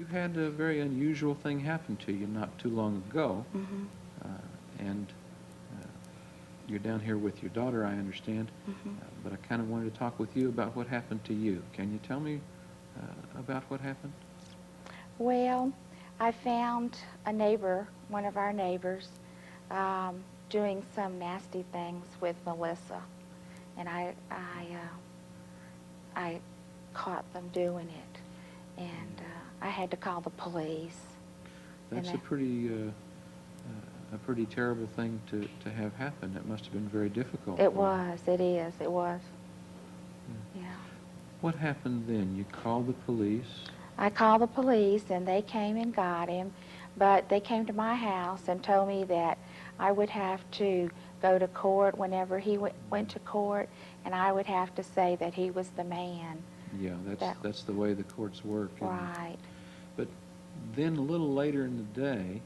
You've had a very unusual thing happen to you not too long ago, Mhm. uh, and you're down here with your daughter, I understand, Mhm. but I kind of wanted to talk with you about what happened to you. Can you tell me about what happened? Well, I found a neighbor, one of our neighbors, doing some nasty things with Melissa, and I caught them doing it, and I had to call the police. And That's a pretty terrible thing to have happen. It must have been very difficult it for you. was, it is, it was. Yeah. Yeah. What happened then? You called the police? I called the police, and they came and got him, but they came to my house and told me that I would have to go to court whenever he went to court, and I would have to say that he was the man. Yeah, that's the way the courts work. Right. But then a little later in the day,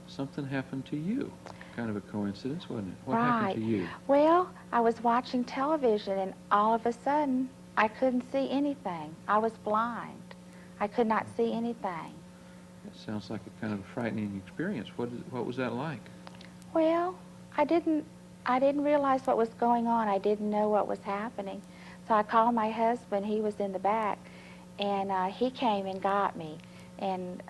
something happened to you. Kind of a coincidence, wasn't it? What happened to you? Well, I was watching television, and all of a sudden, I couldn't see anything. I was blind. I could not see anything. That sounds like a kind of a frightening experience. What was that like? Well, I didn't realize what was going on. I didn't know what was happening. So I called my husband. He was in the back, and he came and got me. And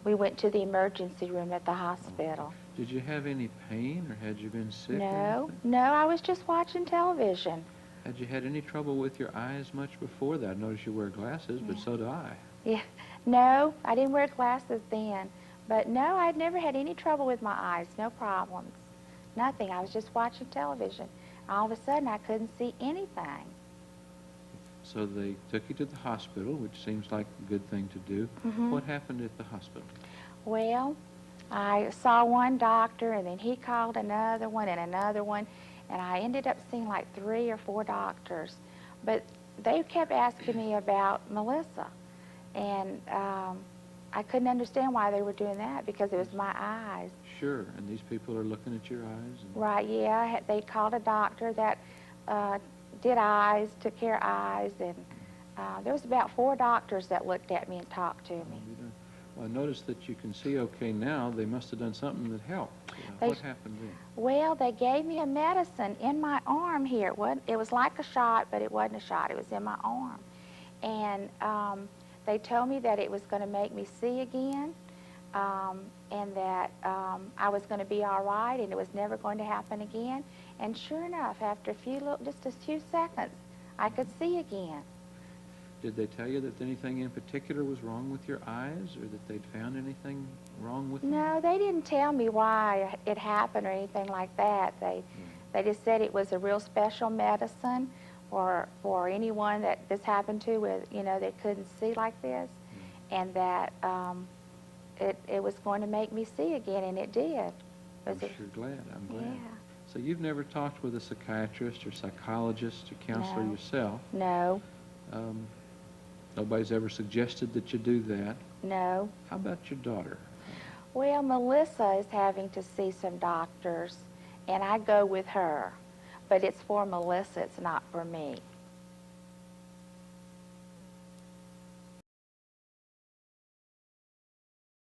we went to the emergency room at the hospital. Did you have any pain, or had you been sick? No, no, I was just watching television. Had you had any trouble with your eyes much before that? I notice you wear glasses, but Yeah. so do I. Yeah, no, I didn't wear glasses then. But no, I'd never had any trouble with my eyes, no problems, nothing. I was just watching television. All of a sudden, I couldn't see anything. So they took you to the hospital, which seems like a good thing to do. Mhm. What happened at the hospital? Well, I saw one doctor, and then he called another one and another one, and I ended up seeing like 3 or 4 doctors. But they kept asking me about Melissa, and I couldn't understand why they were doing that because it was my eyes. Sure, and these people are looking at your eyes. And Right, yeah, they called a doctor that did eyes, took care of eyes, and there was about 4 doctors that looked at me and talked to me. Well, I noticed that you can see okay now. They must have done something that helped. They- What happened then? Well, they gave me a medicine in my arm here. It was like a shot, but it wasn't a shot. It was in my arm. And they told me that it was going to make me see again, and that I was going to be all right, and it was never going to happen again. And sure enough, after just a few seconds, I could see again. Did they tell you that anything in particular was wrong with your eyes, or that they'd found anything wrong with them? No, they didn't tell me why it happened or anything like that. They just said it was a real special medicine for anyone that this happened to with, that couldn't see like this, and that it was going to make me see again, and it did. I'm sure glad. I'm glad. Yeah. So you've never talked with a psychiatrist or psychologist or counselor No. yourself? No, Nobody's ever suggested that you do that? no. How about your daughter? Well, Melissa is having to see some doctors, and I go with her. But it's for Melissa, it's not for me.